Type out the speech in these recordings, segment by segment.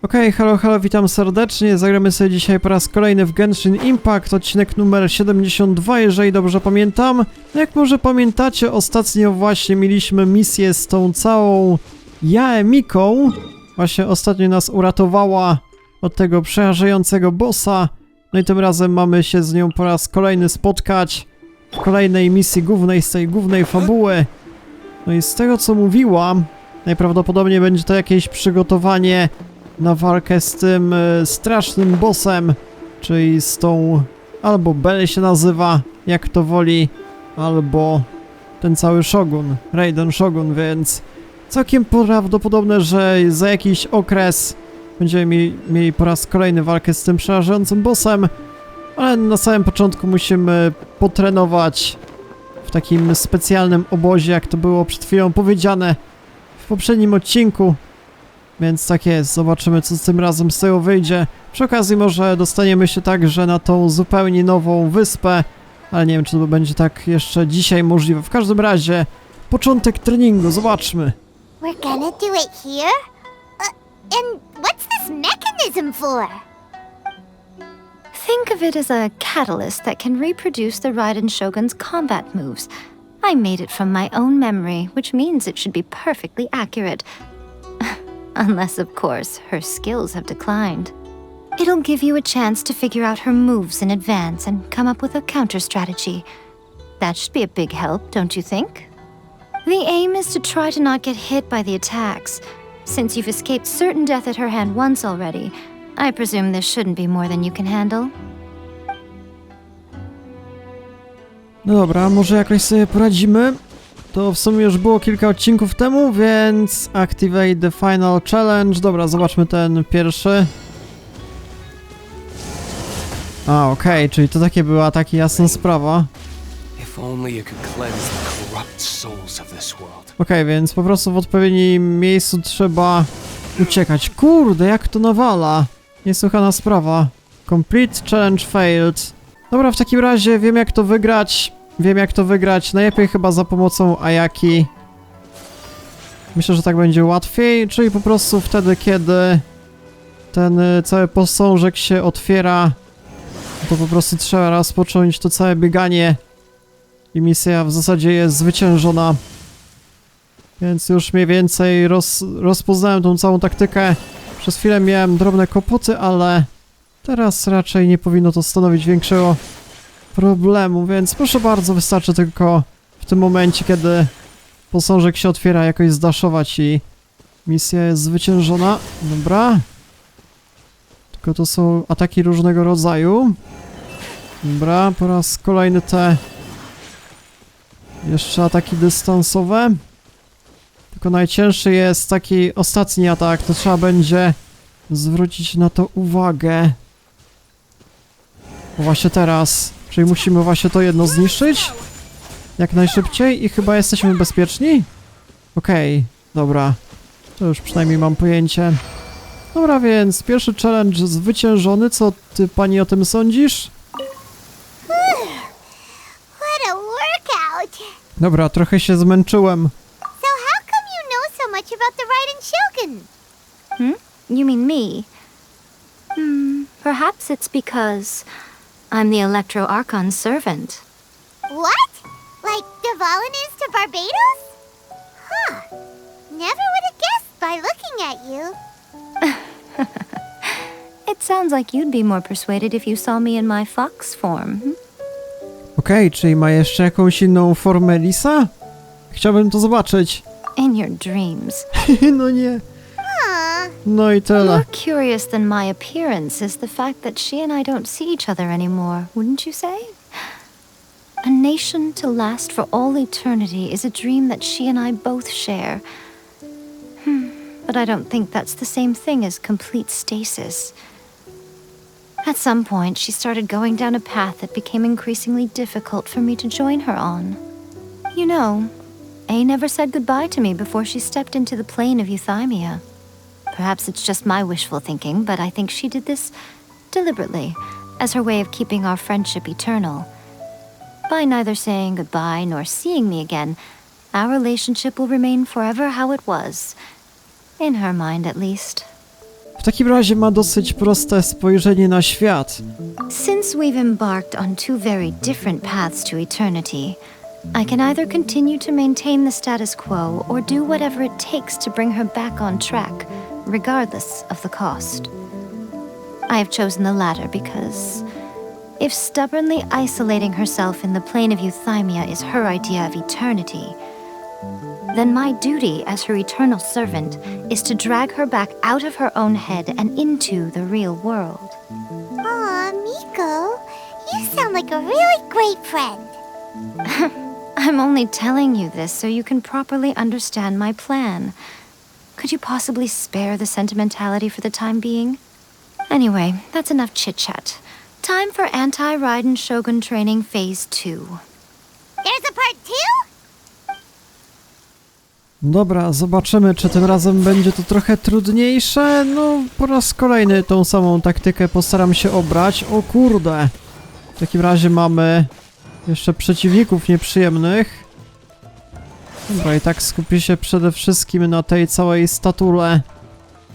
Okej, halo, witam serdecznie. Zagramy sobie dzisiaj po raz kolejny w Genshin Impact, odcinek numer 72, jeżeli dobrze pamiętam. Jak może pamiętacie, ostatnio właśnie mieliśmy misję z tą całą Yae Miką. Właśnie ostatnio nas uratowała od tego przerażającego bossa. No i tym razem mamy się z nią po raz kolejny spotkać w kolejnej misji głównej, z tej głównej fabuły. No i z tego co mówiłam, najprawdopodobniej będzie to jakieś przygotowanie na walkę z tym strasznym bossem, czyli z tą, albo Bell się nazywa, jak to woli, albo ten cały Shogun, Raiden Shogun, więc całkiem prawdopodobne, że za jakiś okres będziemy mieli po raz kolejny walkę z tym przerażającym bossem, ale na samym początku musimy potrenować w takim specjalnym obozie, jak to było przed chwilą powiedziane w poprzednim odcinku. Więc tak jest, zobaczymy co tym razem z tego wyjdzie. Przy okazji może dostaniemy się także na tą zupełnie nową wyspę, ale nie wiem czy to będzie tak jeszcze dzisiaj możliwe. W każdym razie, początek treningu, zobaczmy. We're gonna do it here? And what's this mechanism for? Think of it as a catalyst that can reproduce the Raiden Shogun's combat moves. I made it from my own memory, which means it should be perfectly accurate. Unless, of course, her skills have declined. It'll give you a chance to figure out her moves in advance and come up with a counter strategy. That should be a big help, don't you think? The aim is to try to not get hit by the attacks. Since you've escaped certain death at her hand once already, I presume this shouldn't be more than you can handle. No dobra, może jakoś sobie poradzimy. To w sumie już było kilka odcinków temu, więc activate the final challenge. Dobra, zobaczmy ten pierwszy. A, okej, czyli to takie była taka jasna sprawa. Okej, więc po prostu w odpowiednim miejscu trzeba uciekać. Kurde, jak to nawala. Niesłychana sprawa. Complete challenge failed. Dobra, w takim razie wiem jak to wygrać. Najlepiej chyba za pomocą Ayaki. Myślę, że tak będzie łatwiej, czyli po prostu wtedy, kiedy ten cały posążek się otwiera, to po prostu trzeba rozpocząć to całe bieganie i misja w zasadzie jest zwyciężona. Więc już mniej więcej rozpoznałem tą całą taktykę. Przez chwilę miałem drobne kłopoty, ale teraz raczej nie powinno to stanowić większego problemu, więc proszę bardzo, wystarczy tylko w tym momencie, kiedy posążek się otwiera, jakoś zdaszować i misja jest zwyciężona. Dobra. Tylko to są ataki różnego rodzaju. Dobra, po raz kolejny te jeszcze ataki dystansowe. Tylko najcięższy jest taki ostatni atak, to trzeba będzie zwrócić na to uwagę. Bo właśnie teraz. Czyli musimy właśnie to jedno zniszczyć jak najszybciej i chyba jesteśmy bezpieczni? Okej, dobra. To już przynajmniej mam pojęcie. Dobra, więc pierwszy challenge zwyciężony. Co ty pani o tym sądzisz? What a workout! Dobra, trochę się zmęczyłem. So how come you know so much about the Raiden Shogun? You mean me? Perhaps it's because I'm the Electro Archon's servant. What? Like Dvalin is to Barbados? Huh. Never would have guessed by looking at you. It sounds like you'd be more persuaded if you saw me in my fox form. Okej, czyli ma jeszcze jakąś inną formę lisa? Chciałbym to zobaczyć. In your dreams. No nie. Huh. No i tyle. More curious than my appearance is the fact that she and I don't see each other anymore, wouldn't you say? A nation to last for all eternity is a dream that she and I both share. But I don't think that's the same thing as complete stasis. At some point, she started going down a path that became increasingly difficult for me to join her on. You know, A never said goodbye to me before she stepped into the plane of euthymia. Perhaps it's just my wishful thinking, but I think she did this deliberately, as her way of keeping our friendship eternal. By neither saying goodbye nor seeing me again, our relationship will remain forever how it was. In her mind, at least. takim razie ma dosyć proste spojrzenie na świat. Since we've embarked on two very different paths to eternity, I can either continue to maintain the status quo or do whatever it takes to bring her back on track, regardless of the cost. I have chosen the latter because if stubbornly isolating herself in the plane of euthymia is her idea of eternity, then my duty as her eternal servant is to drag her back out of her own head and into the real world. Aw, Miko, you sound like a really great friend. I'm only telling you this so you can properly understand my plan. Could you possibly spare the sentimentality for the time being? Anyway, that's enough chit-chat. Time for anti-Raiden Shogun training phase 2. There's a part 2? Dobra, zobaczymy, czy tym razem będzie to trochę trudniejsze. No, po raz kolejny tą samą taktykę postaram się obrać. O kurde! W takim razie mamy jeszcze przeciwników nieprzyjemnych. Dobra, i tak skupię się przede wszystkim na tej całej statule.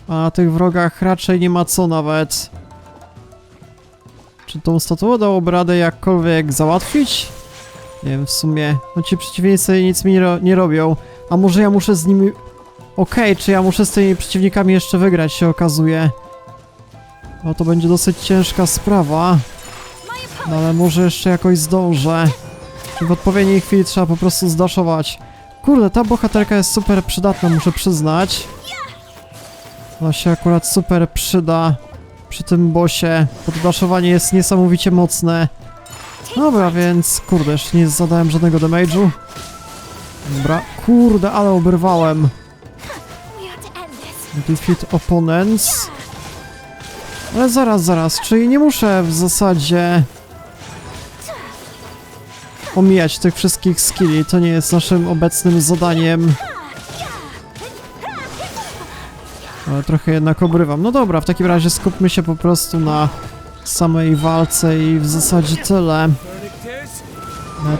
A na tych wrogach raczej nie ma co nawet. Czy tą statuę dałoby radę jakkolwiek załatwić? Nie wiem, w sumie. No ci przeciwnicy nic mi nie robią. A może ja muszę z nimi... Okej, czy ja muszę z tymi przeciwnikami jeszcze wygrać, się okazuje. No to będzie dosyć ciężka sprawa. No ale może jeszcze jakoś zdążę. W odpowiedniej chwili trzeba po prostu zdaszować. Kurde, ta bohaterka jest super przydatna, muszę przyznać. Ona się akurat super przyda przy tym bossie. Poddaszowanie jest niesamowicie mocne. Dobra, więc kurde, jeszcze nie zadałem żadnego damage'u. Dobra, kurde, ale oberwałem. Defeat opponents. Ale zaraz, czyli nie muszę w zasadzie omijać tych wszystkich skilli, to nie jest naszym obecnym zadaniem. Ale trochę jednak obrywam. No dobra, w takim razie skupmy się po prostu na samej walce i w zasadzie tyle.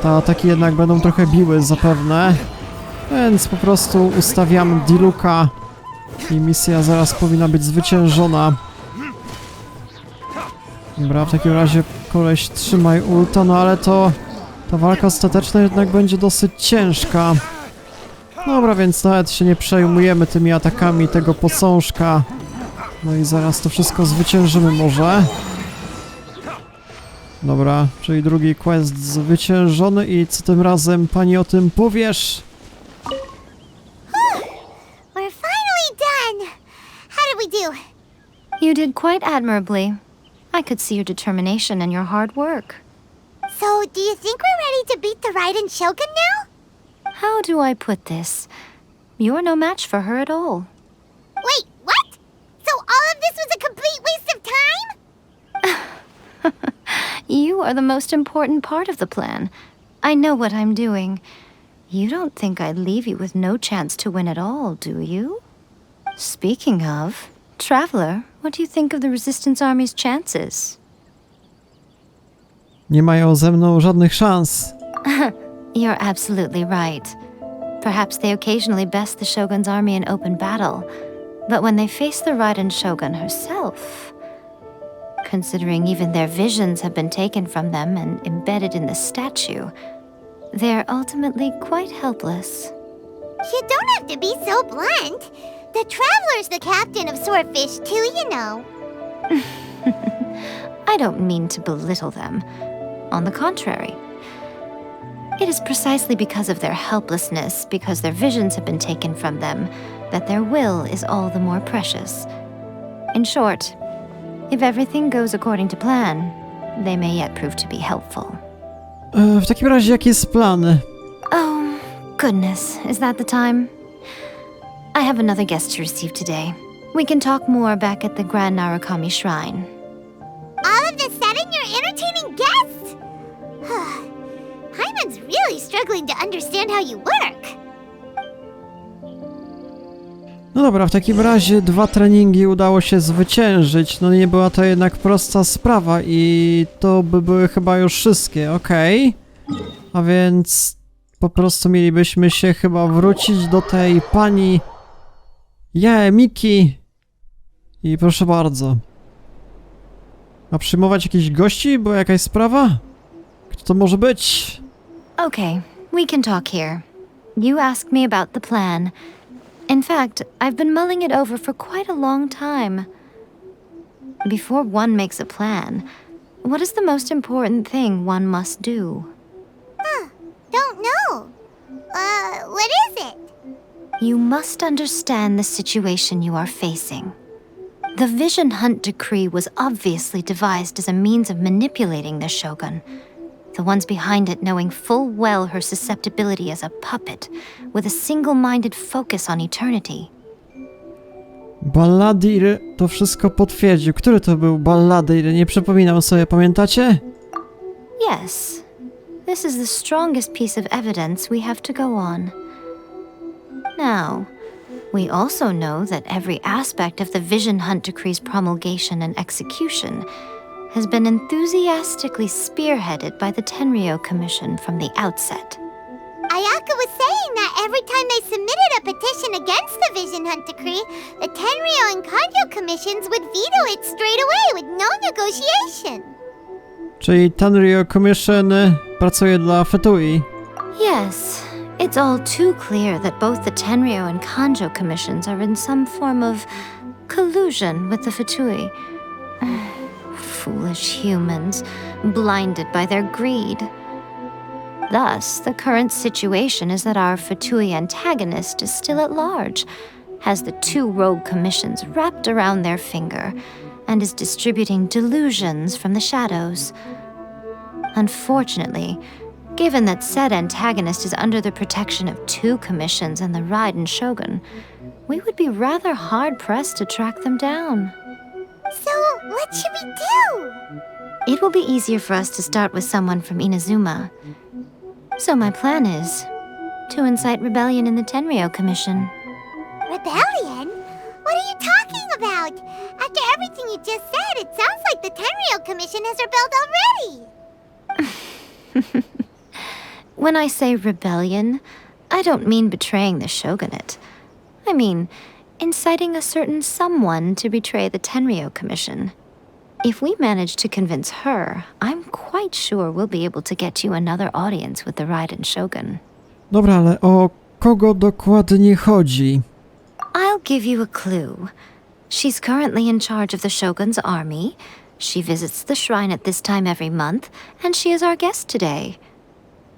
Te ataki jednak będą trochę biły zapewne. Więc po prostu ustawiam Diluka i misja zaraz powinna być zwyciężona. Dobra, w takim razie koleś trzymaj ulta, no ale to... Ta walka ostateczna jednak będzie dosyć ciężka. Dobra, więc nawet się nie przejmujemy tymi atakami tego posążka. No i zaraz to wszystko zwyciężymy może. Dobra, czyli drugi quest zwyciężony i co tym razem pani o tym powiesz? We're finally done. How did we do? You did quite admirably. I could see your determination and your hard work. So, do you think we're ready to beat the Raiden Shogun now? How do I put this? You're no match for her at all. Wait, what? So all of this was a complete waste of time? You are the most important part of the plan. I know what I'm doing. You don't think I'd leave you with no chance to win at all, do you? Speaking of, Traveler, what do you think of the Resistance Army's chances? Nie mają ze mną żadnych szans. You're absolutely right. Perhaps they occasionally best the Shogun's army in open battle, but when they face the Raiden Shogun herself, considering even their visions have been taken from them and embedded in the statue, they're ultimately quite helpless. You don't have to be so blunt. The Traveler's the captain of Swordfish too, you know. I don't mean to belittle them. On the contrary. It is precisely because of their helplessness, because their visions have been taken from them, that their will is all the more precious. In short, if everything goes according to plan, they may yet prove to be helpful. W takim razie jaki jest plan? Oh, goodness, is that the time? I have another guest to receive today. We can talk more back at the Grand Narukami Shrine. All of a sudden you're entertaining guests? Hyman's really struggling to understand how you work. No dobra, w takim razie 2 treningi udało się zwyciężyć. No nie była to jednak prosta sprawa i to by były chyba już wszystkie, okej. A więc po prostu mielibyśmy się chyba wrócić do tej pani Yae Miki I proszę bardzo. A przyjmować jakichś gości? Była jakaś sprawa? Kto to może być? Okay, we can talk here. You asked me about the plan. In fact, I've been mulling it over for quite a long time. Before one makes a plan, what is the most important thing one must do? Don't know. What is it? You must understand the situation you are facing. The Vision Hunt Decree was obviously devised as a means of manipulating the Shogun, the ones behind it knowing full well her susceptibility as a puppet, with a single-minded focus on eternity. Balladir to wszystko potwierdził. Który to był Balladir? Nie przypominam sobie, pamiętacie? Yes, this is the strongest piece of evidence we have to go on. Now, we also know that every aspect of the Vision Hunt Decree's promulgation and execution has been enthusiastically spearheaded by the Tenryou Commission from the outset. Ayaka was saying that every time they submitted a petition against the Vision Hunt Decree, the Tenryou and Kujou commissions would veto it straight away with no negotiation. Czyli Tenryou Commission pracuje dla Fetui. Yes, it's all too clear that both the Tenryou and Kujou commissions are in some form of collusion with the Fetui. Foolish humans, blinded by their greed. Thus, the current situation is that our Fetui antagonist is still at large, has the two rogue commissions wrapped around their finger, and is distributing delusions from the shadows. Unfortunately, given that said antagonist is under the protection of two commissions and the Raiden Shogun, we would be rather hard-pressed to track them down. So, what should we do? It will be easier for us to start with someone from Inazuma. So my plan is to incite rebellion in the Tenryou Commission. Rebellion? What are you talking about? After everything you just said, it sounds like the Tenryou Commission has rebelled already. When I say rebellion, I don't mean betraying the shogunate. I mean inciting a certain someone to betray the Tenryou Commission. If we manage to convince her, I'm quite sure we'll be able to get you another audience with the Raiden Shogun. Dobra, ale o kogo dokładnie chodzi? I'll give you a clue. She's currently in charge of the Shogun's army. She visits the shrine at this time every month, and she is our guest today.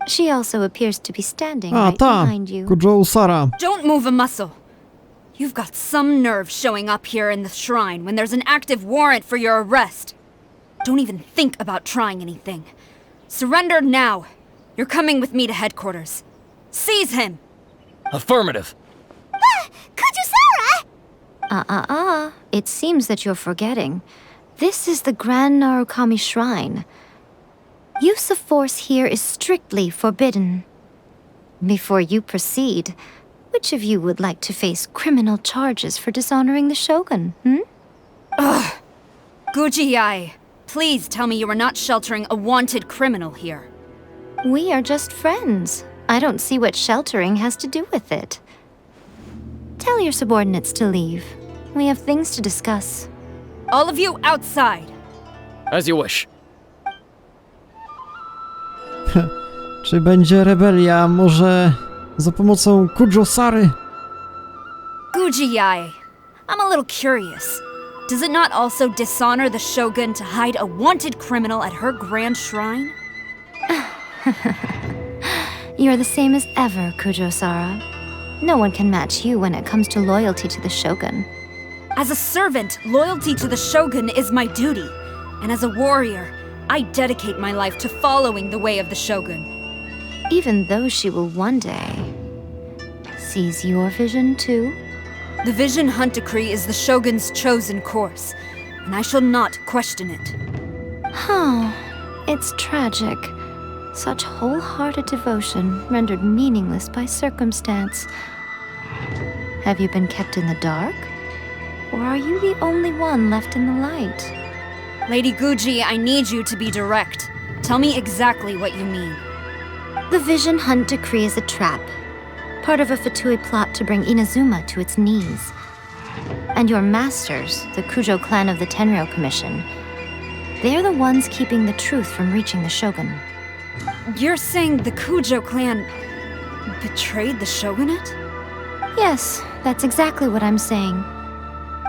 She also appears to be standing right Ta, behind you. Kujou Sarą. Don't move a muscle. You've got some nerve showing up here in the shrine when there's an active warrant for your arrest. Don't even think about trying anything. Surrender now. You're coming with me to headquarters. Seize him! Affirmative. Kujou Sarą! It seems that you're forgetting. This is the Grand Narukami Shrine. Use of force here is strictly forbidden. Before you proceed, which of you would like to face criminal charges for dishonoring the Shogun, Ugh! Gujiyai, please tell me you are not sheltering a wanted criminal here. We are just friends. I don't see what sheltering has to do with it. Tell your subordinates to leave. We have things to discuss. All of you outside! As you wish. Czy będzie rebelia? Może za pomocą Kujou Sary? Gujiyai, I'm a little curious. Does it not also dishonor the Shogun to hide a wanted criminal at her grand shrine? You're the same as ever, Kujou Sarą. No one can match you when it comes to loyalty to the Shogun. As a servant, loyalty to the Shogun is my duty. And as a warrior, I dedicate my life to following the way of the Shogun. Even though she will one day seize your vision too? The Vision Hunt Decree is the Shogun's chosen course, and I shall not question it. It's tragic. Such wholehearted devotion rendered meaningless by circumstance. Have you been kept in the dark? Or are you the only one left in the light? Lady Guji, I need you to be direct. Tell me exactly what you mean. The Vision Hunt Decree is a trap. Part of a Fatui plot to bring Inazuma to its knees. And your masters, the Kujou clan of the Tenryou Commission, they're the ones keeping the truth from reaching the shogun. You're saying the Kujou clan betrayed the shogunate? Yes, that's exactly what I'm saying.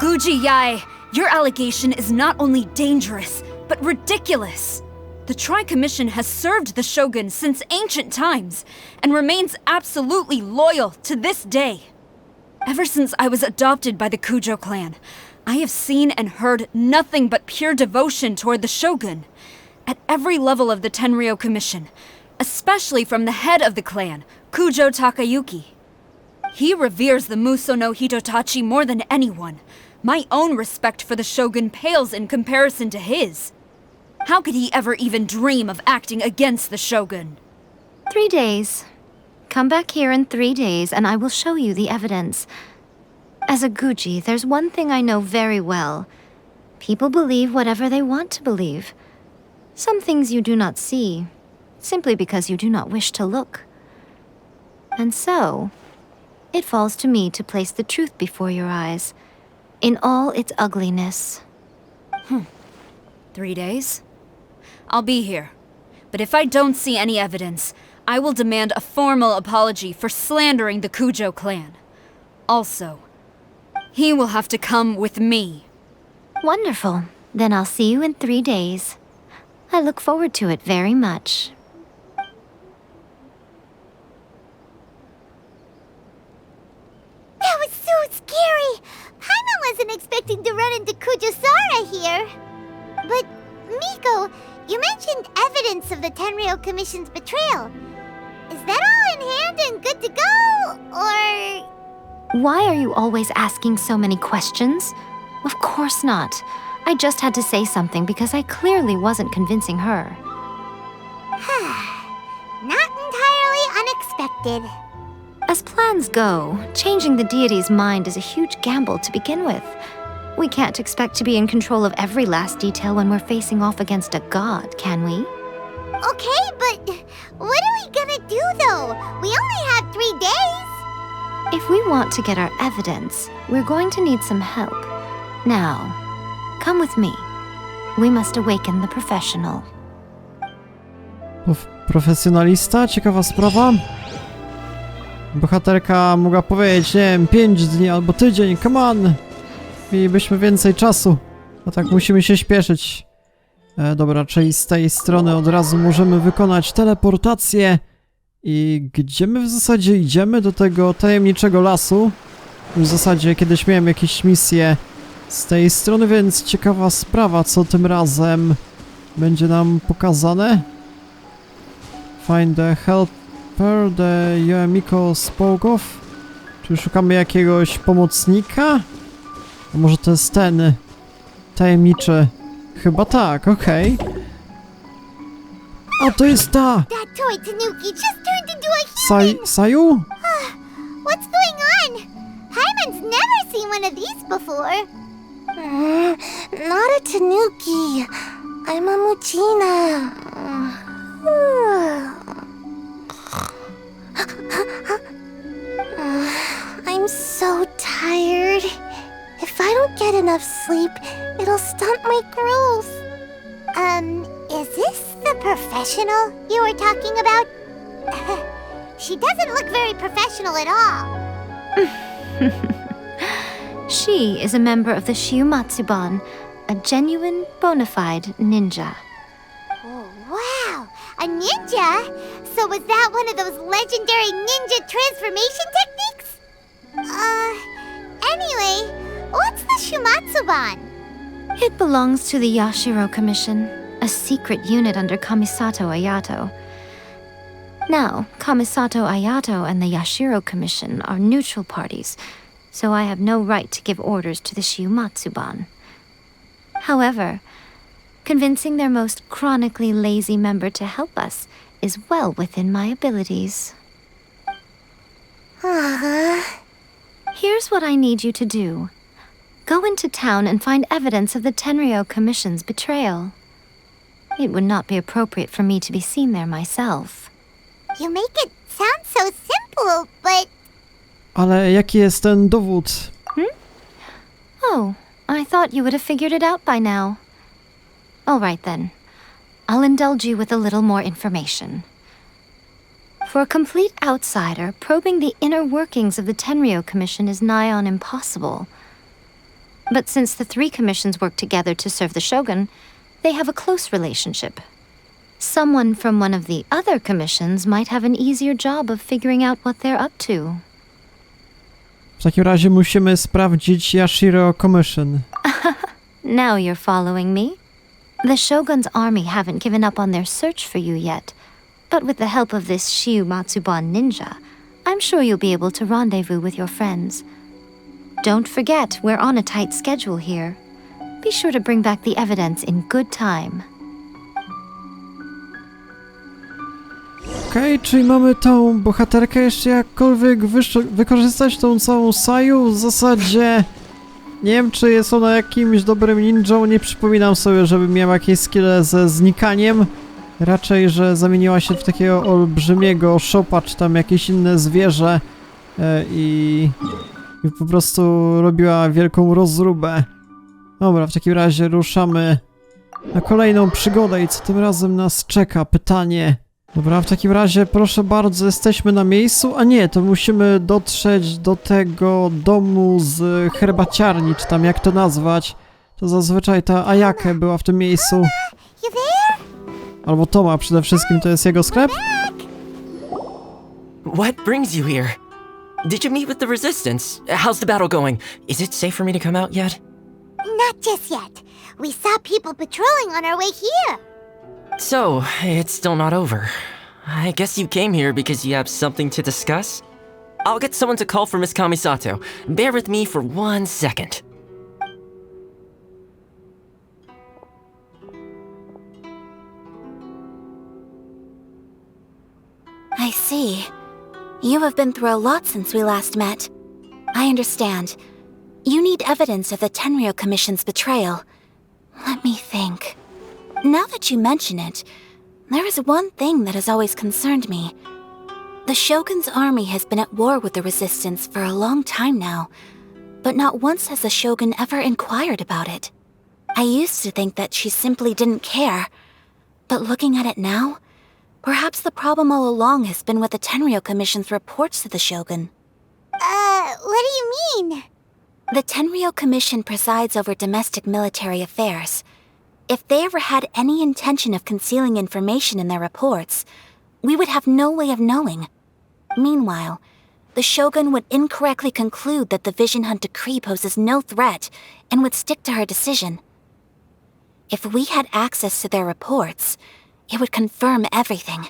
Kujou Yae, your allegation is not only dangerous, but ridiculous. The Tri-Commission has served the shogun since ancient times, and remains absolutely loyal to this day. Ever since I was adopted by the Kujou clan, I have seen and heard nothing but pure devotion toward the shogun. At every level of the Tenryou Commission, especially from the head of the clan, Kujou Takayuki. He reveres the Muso no Hitotachi more than anyone. My own respect for the shogun pales in comparison to his. How could he ever even dream of acting against the shogun? 3 days. Come back here in 3 days and I will show you the evidence. As a Guji, there's one thing I know very well. People believe whatever they want to believe. Some things you do not see, simply because you do not wish to look. And so, it falls to me to place the truth before your eyes, in all its ugliness. 3 days? I'll be here. But if I don't see any evidence, I will demand a formal apology for slandering the Kujou clan. Also, he will have to come with me. Wonderful. Then I'll see you in 3 days. I look forward to it very much. That was so scary! Paimon wasn't expecting to run into Kujou Sarą here. But, Miko, you mentioned evidence of the Tenryou Commission's betrayal. Is that all in hand and good to go, or...? Why are you always asking so many questions? Of course not. I just had to say something because I clearly wasn't convincing her. Not entirely unexpected. As plans go, changing the deity's mind is a huge gamble to begin with. We can't expect to be in control of every last detail when we're facing off against a god, can we? Okay, but what are we gonna do though? We only have 3 days. If we want to get our evidence, we're going to need some help. Now, come with me. We must awaken the professional. Profesjonalista? Ciekawa sprawa. Bohaterka mogła powiedzieć, nie wiem, 5 dni albo tydzień, come on! Mielibyśmy więcej czasu. A tak musimy się śpieszyć. Dobra, czyli z tej strony od razu możemy wykonać teleportację. I gdzie my w zasadzie idziemy? Do tego tajemniczego lasu. W zasadzie kiedyś miałem jakieś misje z tej strony, więc ciekawa sprawa, co tym razem będzie nam pokazane. Find the helper, the Yae Miko spoke of. Czy szukamy jakiegoś pomocnika? A może to jest ten tajemniczy? Chyba tak, okej. A to jest ta! That toy Tanuki just turned into a human! Sayu? What's going on? Paimon's never seen one of these before. Not a Tanuki. I'm a Muchina. I'm so tired. If I don't get enough sleep, it'll stunt my growth. Is this the professional you were talking about? She doesn't look very professional at all. She is a member of the Shiumatsuban, a genuine, bona fide ninja. Oh, wow! A ninja? So was that one of those legendary ninja transformation techniques? Anyway, what's the Shiumatsuban? It belongs to the Yashiro Commission, a secret unit under Kamisato Ayato. Now, Kamisato Ayato and the Yashiro Commission are neutral parties, so I have no right to give orders to the Shiumatsuban. However, convincing their most chronically lazy member to help us is well within my abilities. Here's what I need you to do. Go into town and find evidence of the Tenryou Commission's betrayal. It would not be appropriate for me to be seen there myself. You make it sound so simple, but... Ale jaki jest ten dowód? Oh, I thought you would have figured it out by now. All right then. I'll indulge you with a little more information. For a complete outsider, probing the inner workings of the Tenryou Commission is nigh on impossible. But since the three commissions work together to serve the shogun, they have a close relationship. Someone from one of the other commissions might have an easier job of figuring out what they're up to. W takim razie musimy sprawdzić Yashiro Commission. Now you're following me. The Shogun's army haven't given up on their search for you yet, but with the help of this Shiu Matsuban ninja, I'm sure you'll be able to rendezvous with your friends. Don't forget, we're on a tight schedule here. Be sure to bring back the evidence in good time. Okej, czyli mamy tą bohaterkę jeszcze jakkolwiek wykorzystać, tą całą Saju. W zasadzie nie wiem, czy jest ona jakimś dobrym ninją, nie przypominam sobie, żebym miał jakieś skille ze znikaniem. Raczej, że zamieniła się w takiego olbrzymiego szopa, czy tam jakieś inne zwierzę i po prostu robiła wielką rozróbę. Dobra, w takim razie ruszamy na kolejną przygodę i co tym razem nas czeka? Pytanie. Dobra, w takim razie proszę bardzo, jesteśmy na miejscu, a nie, to musimy dotrzeć do tego domu z herbaciarni, czy tam jak to nazwać. To zazwyczaj ta Ayake była w tym miejscu. You there? Albo Toma przede wszystkim, to jest jego sklep? What brings you here? Did you meet with the resistance? How's the battle going? Is it safe for me to come out yet? Not just yet. We saw people patrolling on our way here. So, it's still not over. I guess you came here because you have something to discuss? I'll get someone to call for Miss Kamisato. Bear with me for 1 second. I see. You have been through a lot since we last met. I understand. You need evidence of the Tenryou Commission's betrayal. Let me think. Now that you mention it, there is one thing that has always concerned me. The Shogun's army has been at war with the resistance for a long time now, but not once has the Shogun ever inquired about it. I used to think that she simply didn't care, but looking at it now, perhaps the problem all along has been with the Tenryou Commission's reports to the Shogun. What do you mean? The Tenryou Commission presides over domestic military affairs. If they ever had any intention of concealing information in their reports, we would have no way of knowing. Meanwhile, the Shogun would incorrectly conclude that the Vision Hunt decree poses no threat and would stick to her decision. If we had access to their reports, it would confirm everything.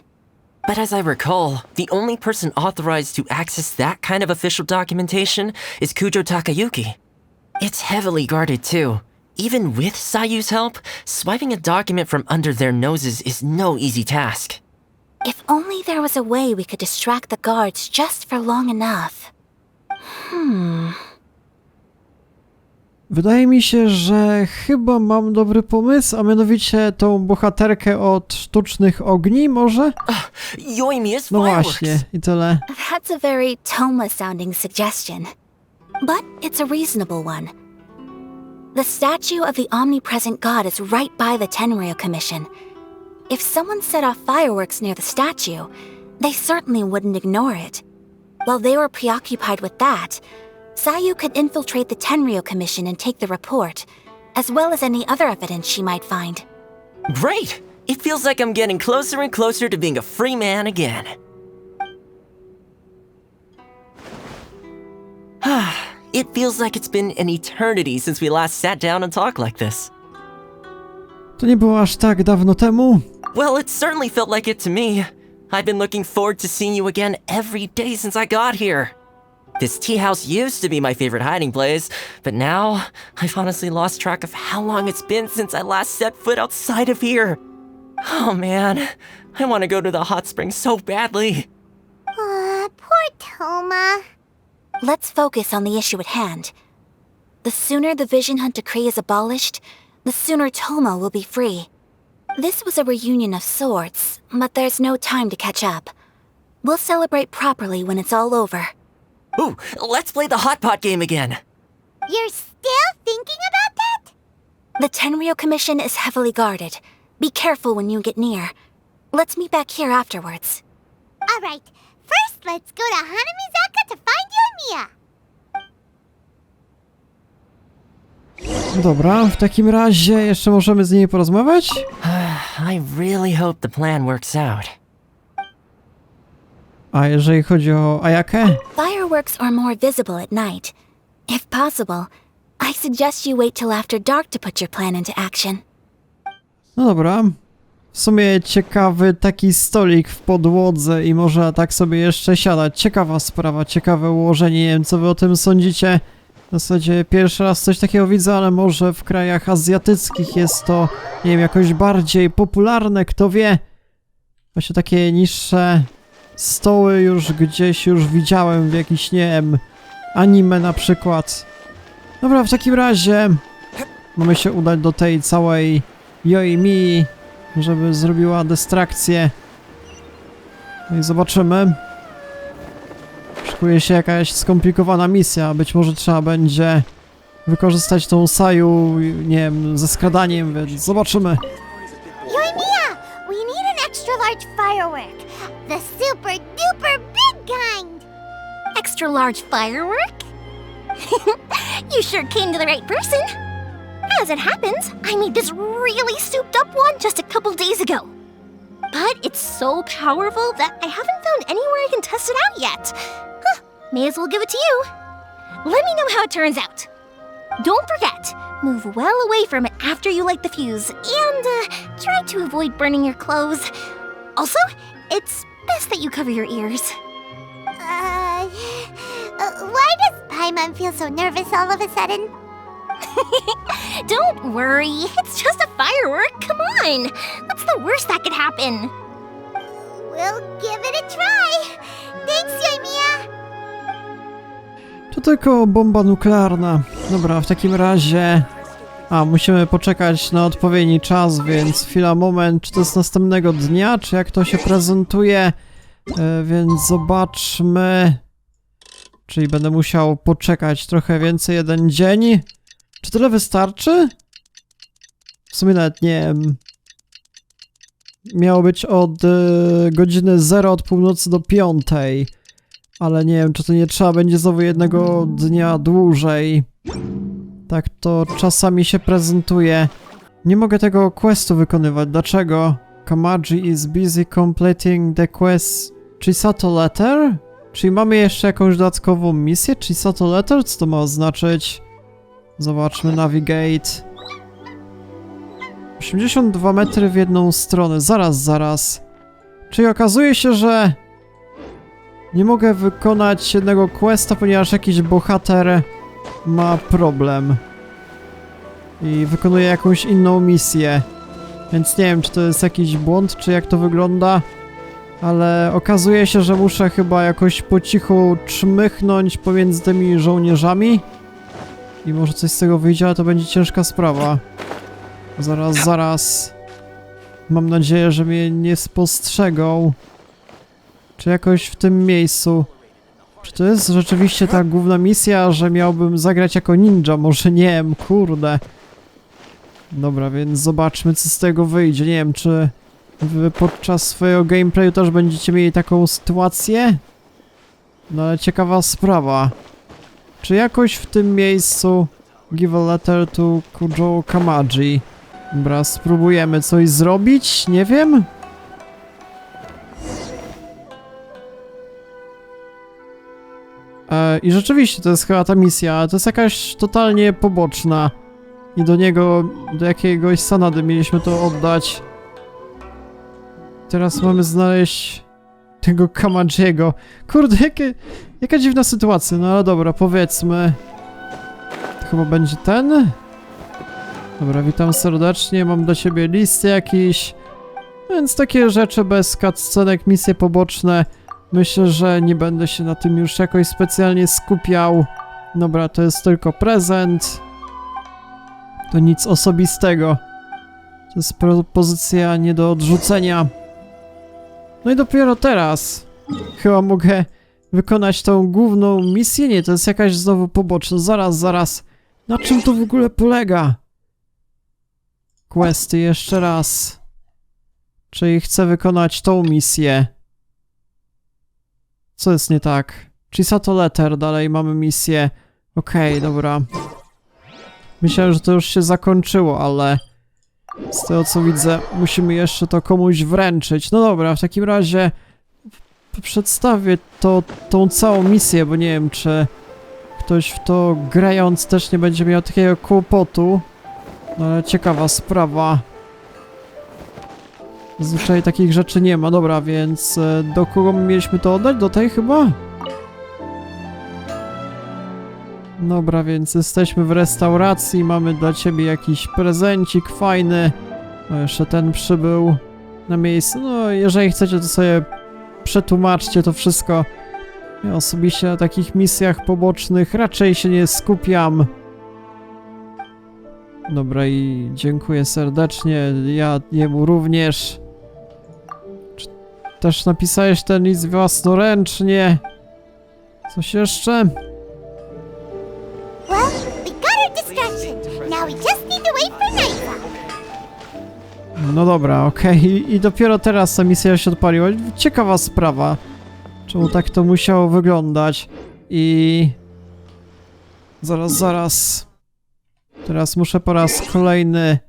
But as I recall, the only person authorized to access that kind of official documentation is Kujou Takayuki. It's heavily guarded too. Even with Sayu's help, swiping a document from under their noses is no easy task. If only there was a way we could distract the guards just for long enough. Wydaje mi się, że chyba mam dobry pomysł, a mianowicie tą bohaterkę od sztucznych ogni, może? Yoimiya's No fireworks! właśnie, i tyle. That's a very Toma-sounding suggestion. But it's a reasonable one. The statue of the omnipresent god is right by the Tenryou Commission. If someone set off fireworks near the statue, they certainly wouldn't ignore it. While they were preoccupied with that, Sayu could infiltrate the Tenryou Commission and take the report, as well as any other evidence she might find. Great! It feels like I'm getting closer and closer to being a free man again. It feels like it's been an eternity since we last sat down and talked like this. To nie było aż tak dawno temu. Well, it certainly felt like it to me. I've been looking forward to seeing you again every day since I got here. This tea house used to be my favorite hiding place, but now I've honestly lost track of how long it's been since I last set foot outside of here. Oh man, I want to go to the hot springs so badly. Poor Toma. Let's focus on the issue at hand. The sooner the Vision Hunt decree is abolished, the sooner Toma will be free. This was a reunion of sorts, but there's no time to catch up. We'll celebrate properly when it's all over. Ooh, let's play the hot pot game again. You're still thinking about that? The Tenryo Commission is heavily guarded. Be careful when you get near. Let's meet back here afterwards. Alright, first let's go to Hanamizaka to find Yoimiya. Dobra, w takim razie jeszcze możemy z nimi porozmawiać? I really hope the plan works out. A jeżeli chodzi o Ayakę? Fireworks are more visible at night. If possible, I suggest you wait till after dark to put your plan into action. No dobra. W sumie ciekawy taki stolik w podłodze i można tak sobie jeszcze siadać. Ciekawa sprawa, ciekawe ułożenie. Nie wiem, co wy o tym sądzicie. W zasadzie pierwszy raz coś takiego widzę, ale może w krajach azjatyckich jest to, nie wiem, jakoś bardziej popularne, kto wie. Właśnie takie niższe stoły już gdzieś widziałem w jakichś, nie wiem, anime na przykład. Dobra, w takim razie mamy się udać do tej całej Yoimii, żeby zrobiła dystrakcję. No i zobaczymy. Szykuje się jakaś skomplikowana misja. Być może trzeba będzie wykorzystać tą Saju, nie wiem, ze skradaniem, więc zobaczymy. Yoimiya, we need an extra large firework. The super duper big kind. Extra large firework? You sure came to the right person. As it happens, I made this really souped up one just a couple days ago. But it's so powerful that I haven't found anywhere I can test it out yet. Huh, may as well give it to you. Let me know how it turns out. Don't forget, move well away from it after you light the fuse, and try to avoid burning your clothes. Also, it's best that you cover your ears. Why does Paimon feel so nervous all of a sudden? Don't worry, it's just a firework, come on! What's the worst that could happen? We'll give it a try. Thanks, Yoimiya. To tylko bomba nuklearna. Dobra, w takim razie... musimy poczekać na odpowiedni czas, więc chwila, moment, czy to jest następnego dnia, czy jak to się prezentuje? Więc zobaczmy... Czyli będę musiał poczekać trochę więcej, jeden dzień. Czy tyle wystarczy? W sumie nawet nie wiem. Miało być od godziny 0 od północy do 5. Ale nie wiem, czy to nie trzeba będzie znowu jednego dnia dłużej. Tak to czasami się prezentuje. Nie mogę tego questu wykonywać. Dlaczego? Kamaji is busy completing the quest Chisato Letter? Czyli mamy jeszcze jakąś dodatkową misję? Chisato Letter? Co to ma oznaczyć? Zobaczmy, navigate. 82 metry w jedną stronę. Zaraz. Czyli okazuje się, że nie mogę wykonać jednego questa, ponieważ jakiś bohater ma problem. I wykonuje jakąś inną misję. Więc nie wiem, czy to jest jakiś błąd, czy jak to wygląda. Ale okazuje się, że muszę chyba jakoś po cichu czmychnąć pomiędzy tymi żołnierzami. I może coś z tego wyjdzie, ale to będzie ciężka sprawa. Zaraz. Mam nadzieję, że mnie nie spostrzegą. Czy jakoś w tym miejscu. Czy to jest rzeczywiście ta główna misja, że miałbym zagrać jako ninja? Może nie wiem, kurde. Dobra, więc zobaczmy, co z tego wyjdzie. Nie wiem, czy wy podczas swojego gameplayu też będziecie mieli taką sytuację? No ale ciekawa sprawa. Czy jakoś w tym miejscu give a letter to Kujou Kamaji? Dobra, spróbujemy coś zrobić? Nie wiem. I rzeczywiście to jest chyba ta misja, ale to jest jakaś totalnie poboczna. I do jakiegoś Sanady mieliśmy to oddać. Teraz mamy znaleźć tego Kamajiego. Kurde, jaka dziwna sytuacja, no ale dobra, powiedzmy. To chyba będzie ten? Dobra, witam serdecznie, mam dla ciebie list jakiś. Więc takie rzeczy bez cutscenek, misje poboczne. Myślę, że nie będę się na tym już jakoś specjalnie skupiał. Dobra, to jest tylko prezent. To nic osobistego. To jest propozycja nie do odrzucenia. No i dopiero teraz chyba mogę wykonać tą główną misję. Nie, to jest jakaś znowu poboczna. Zaraz. Na czym to w ogóle polega? Questy jeszcze raz. Czyli chcę wykonać tą misję. Co jest nie tak? Chisato Letter, dalej mamy misję. Okej, dobra. Myślałem, że to już się zakończyło, ale z tego co widzę, musimy jeszcze to komuś wręczyć. No dobra, w takim razie przedstawię tą całą misję, bo nie wiem, czy ktoś w to grając też nie będzie miał takiego kłopotu. No ale ciekawa sprawa. Zazwyczaj takich rzeczy nie ma. Dobra, więc do kogo my mieliśmy to oddać? Do tej chyba? Dobra, więc jesteśmy w restauracji, mamy dla ciebie jakiś prezencik fajny. O, jeszcze ten przybył na miejsce. No, jeżeli chcecie, to sobie przetłumaczcie to wszystko. Ja osobiście na takich misjach pobocznych raczej się nie skupiam. Dobra, i dziękuję serdecznie, ja jemu również. Też napisałeś ten list własnoręcznie? Coś jeszcze? Well, we got our distraction. Now we just need to wait for nightfall. No dobra, okej. I dopiero teraz ta misja się odpaliła. Ciekawa sprawa. Czemu tak to musiało wyglądać? I... Zaraz. Teraz muszę po raz kolejny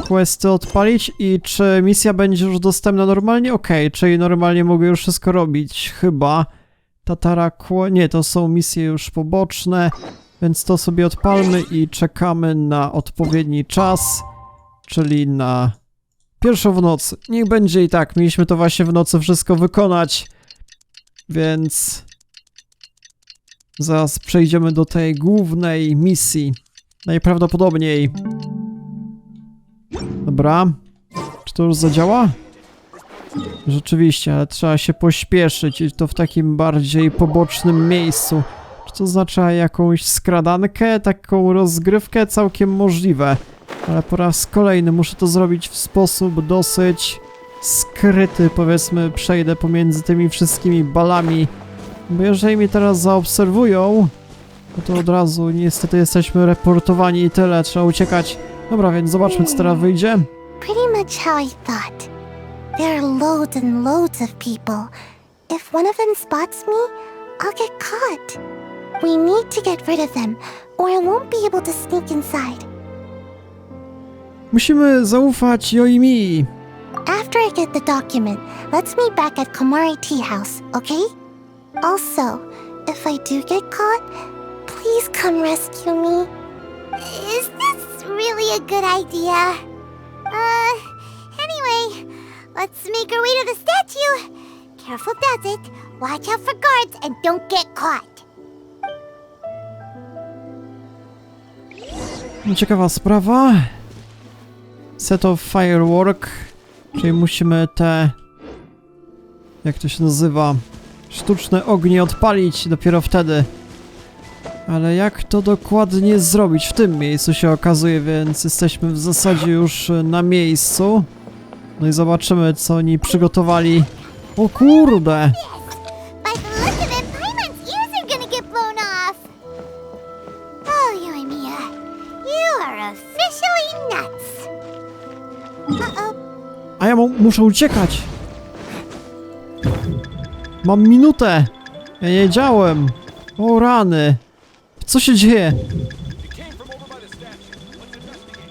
questy odpalić. I czy misja będzie już dostępna normalnie? Okej, czyli normalnie mogę już wszystko robić. Chyba. Nie, to są misje już poboczne. Więc to sobie odpalmy i czekamy na odpowiedni czas. Czyli na pierwszą w nocy. Niech będzie i tak. Mieliśmy to właśnie w nocy wszystko wykonać. Więc... Zaraz przejdziemy do tej głównej misji. Najprawdopodobniej. Dobra. Czy to już zadziała? Rzeczywiście, ale trzeba się pośpieszyć i to w takim bardziej pobocznym miejscu. Czy to oznacza jakąś skradankę, taką rozgrywkę? Całkiem możliwe. Ale po raz kolejny muszę to zrobić w sposób dosyć skryty, powiedzmy, przejdę pomiędzy tymi wszystkimi balami. Bo jeżeli mnie teraz zaobserwują, no to od razu niestety jesteśmy reportowani i tyle, trzeba uciekać. Dobra, więc zobaczmy, co teraz wyjdzie. Pretty much how I thought. There are loads and loads of people. If one of them spots me, I'll get caught. We need to get rid of them, or I won't be able to sneak inside. Musimy zaufać Yoimi. After I get the document, let's meet back at Komari Tea House, okay? Also, if I do get caught, please come rescue me. Is this really a good idea? Anyway, let's make our way to the statue. Careful does it. Watch out for guards and don't get caught. Ciekawa sprawa. Set of firework. Czyli musimy te... Jak to się nazywa? Sztuczne ognie odpalić dopiero wtedy. Ale jak to dokładnie zrobić? W tym miejscu się okazuje, więc jesteśmy w zasadzie już na miejscu. No i zobaczymy, co oni przygotowali. O kurde! By the look of it, Paimon's ears are gonna get blown off. Oh, you and Mia, you are officially nuts. Uh-oh. A ja muszę uciekać! Mam minutę! Ja nie wiedziałem! O rany! Co się dzieje?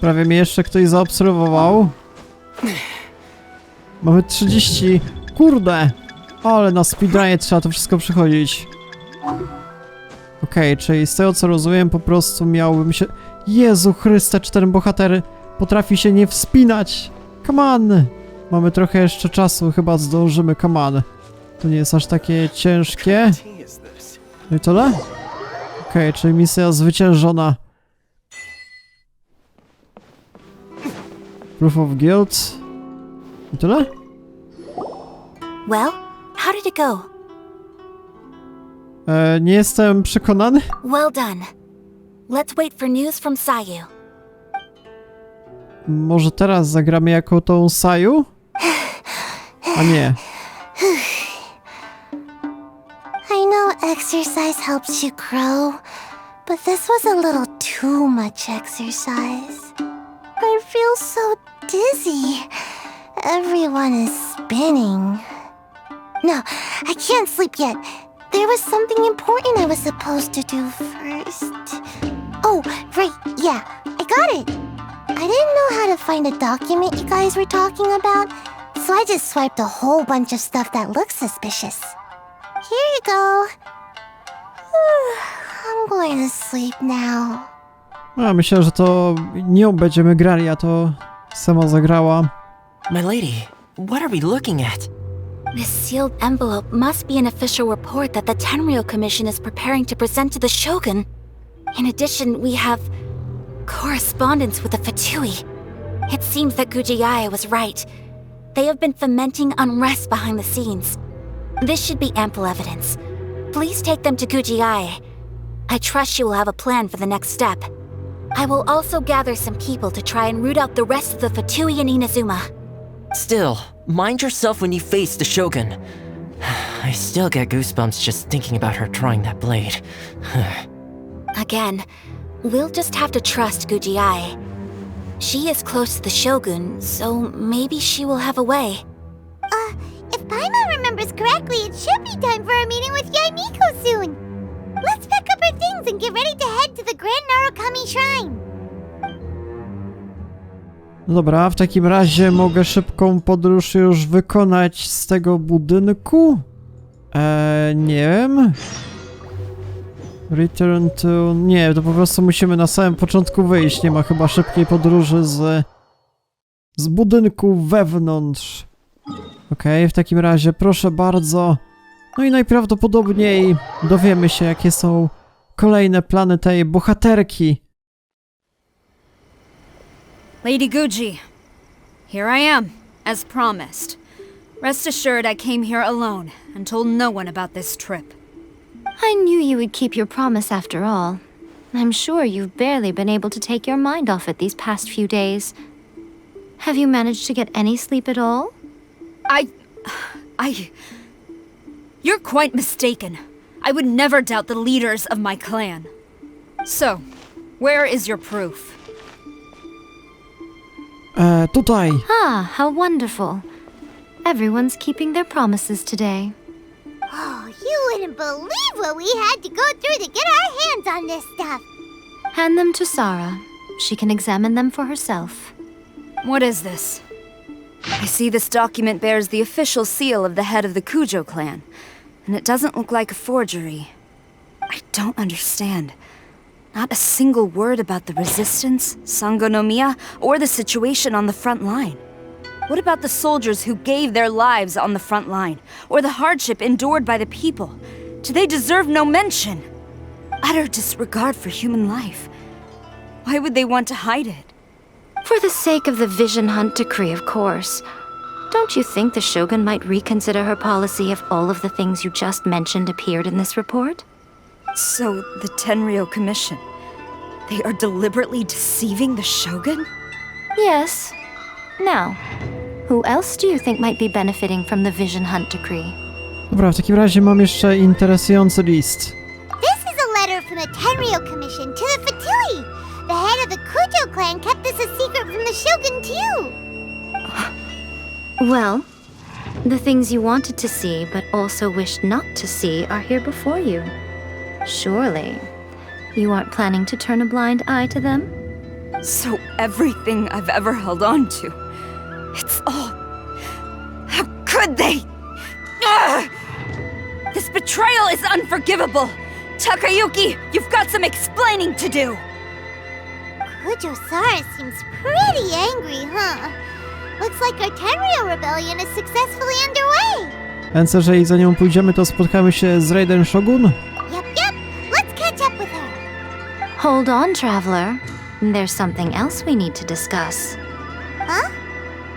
Prawie mnie jeszcze ktoś zaobserwował. Mamy 30... Kurde! Ale na speedrunie trzeba to wszystko przechodzić. Okej, czyli z tego co rozumiem, po prostu miałbym się... Jezu Chryste, czy ten bohater potrafi się nie wspinać? Come on! Mamy trochę jeszcze czasu, chyba zdążymy, come on. To nie jest aż takie ciężkie. No i tyle? Okej, czyli misja zwyciężona. Proof of guilt. I tyle? Well, how did it go? Nie jestem przekonany. Well done. Let's wait for news from Sayu. Może teraz zagramy jako tą Saju? A nie. I know exercise helps you grow, but this was a little too too much exercise. I feel so dizzy. Everyone is spinning. No, I can't sleep yet. There was something important I was supposed to do first. Oh, right, yeah, I got it. I didn't know how to find a document you guys were talking about, so I just swiped a whole bunch of stuff that looks suspicious. Here you go. I'm going to sleep now. A, myślę, że to nią będziemy grali, a to sama zagrała. My lady, what are we looking at? This sealed envelope must be an official report that the Tenryou Commission is preparing to present to the Shogun. In addition, we have correspondence with the Fatui. It seems that Kujou Sarą was right. They have been fomenting unrest behind the scenes. This should be ample evidence. Please take them to Kujou Sarą. I trust she will have a plan for the next step. I will also gather some people to try and root out the rest of the Fatui in Inazuma. Still, mind yourself when you face the Shogun. I still get goosebumps just thinking about her drawing that blade. Again, we'll just have to trust Kujou Sarą. She is close to the Shogun, so maybe she will have a way. If Paimon remembers correctly, it should be time for a meeting with Yae Miko soon. Let's pack up our things and get ready to head to the Grand Narukami Shrine. No dobra, w takim razie mogę szybką podróż już wykonać z tego budynku? Nie wiem. Return to... Nie, to po prostu musimy na samym początku wyjść. Nie ma chyba szybkiej podróży z budynku wewnątrz. Okej, w takim razie proszę bardzo. No i najprawdopodobniej dowiemy się, jakie są kolejne plany tej bohaterki. Lady Guji, here I am, as promised. Rest assured I came here alone and told no one about this trip. I knew you would keep your promise after all. I'm sure you've barely been able to take your mind off it these past few days. Have you managed to get any sleep at all? You're quite mistaken. I would never doubt the leaders of my clan. So, where is your proof? Tutaj. Ah, how wonderful. Everyone's keeping their promises today. Oh, you wouldn't believe what we had to go through to get our hands on this stuff. Hand them to Sara. She can examine them for herself. What is this? I see this document bears the official seal of the head of the Kujou clan, and it doesn't look like a forgery. I don't understand. Not a single word about the resistance, Sangonomiya, or the situation on the front line. What about the soldiers who gave their lives on the front line, or the hardship endured by the people? Do they deserve no mention? Utter disregard for human life. Why would they want to hide it? For the sake of the Vision Hunt decree, of course. Don't you think the Shogun might reconsider her policy if all of the things you just mentioned appeared in this report? So, the Tenryou Commission, they are deliberately deceiving the Shogun? Yes. Now, who else do you think might be benefiting from the Vision Hunt decree? Dobra, w takim razie mam jeszcze interesujący list. This is a letter from the Tenryou Commission to the Fatui. The head of the Kujou clan kept this a secret from the Shogun too. Well, the things you wanted to see but also wished not to see are here before you. Surely, you aren't planning to turn a blind eye to them? So everything I've ever held on to, it's all... How could they? Ugh! This betrayal is unforgivable! Takayuki, you've got some explaining to do! Kujou Sarą seems pretty angry, huh? Looks like our Tenryou rebellion is successfully underway. Więc jeżeli za nią pójdziemy, to spotkamy się z Raiden Shogun? Yep. Let's catch up with her. Hold on, traveler. There's something else we need to discuss. Huh?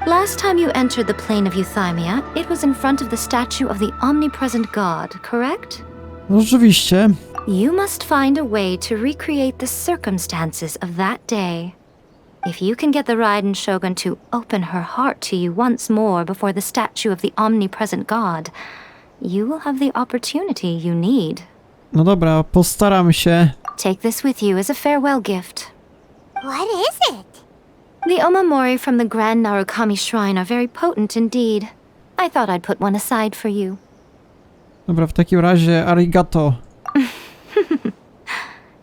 Last time you entered the plane of Euthymia, it was in front of the statue of the omnipresent god, correct? No, rzeczywiście. You must find a way to recreate the circumstances of that day. If you can get the Raiden Shogun to open her heart to you once more before the statue of the omnipresent god, you will have the opportunity you need. No dobra, postaram się. Take this with you as a farewell gift. What is it? The omamori from the Grand Narukami Shrine are very potent indeed. I thought I'd put one aside for you. Dobra, w takim razie arigato.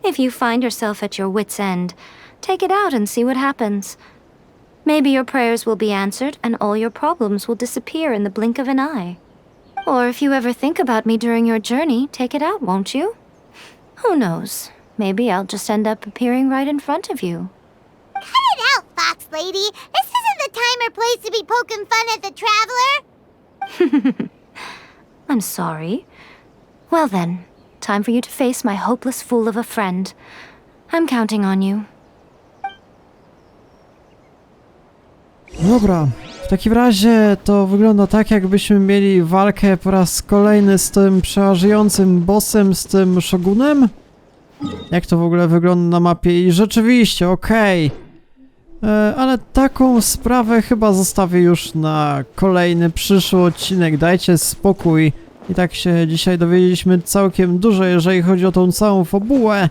If you find yourself at your wit's end, take it out and see what happens. Maybe your prayers will be answered and all your problems will disappear in the blink of an eye. Or if you ever think about me during your journey, take it out, won't you? Who knows? Maybe I'll just end up appearing right in front of you. Cut it out, Fox Lady. This isn't the time or place to be poking fun at the traveler. I'm sorry. Well then, time for you to face my hopeless fool of a friend. I'm counting on you. Dobra, w takim razie to wygląda tak, jakbyśmy mieli walkę po raz kolejny z tym przeważającym bossem, z tym szogunem. Jak to w ogóle wygląda na mapie? I rzeczywiście, okej. Ale taką sprawę chyba zostawię już na kolejny, przyszły odcinek. Dajcie spokój. I tak się dzisiaj dowiedzieliśmy całkiem dużo, jeżeli chodzi o tą całą fabułę.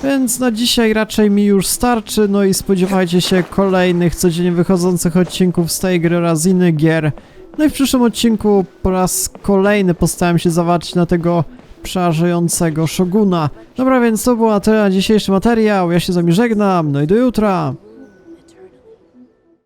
Więc na dzisiaj raczej mi już starczy. No i spodziewajcie się kolejnych, codziennie wychodzących odcinków z tej gry oraz innych gier. No i w przyszłym odcinku po raz kolejny postaram się zawalczyć na tego przerażającego szoguna. Dobra, więc to był na tyle na dzisiejszy materiał. Ja się z wami żegnam. No i do jutra.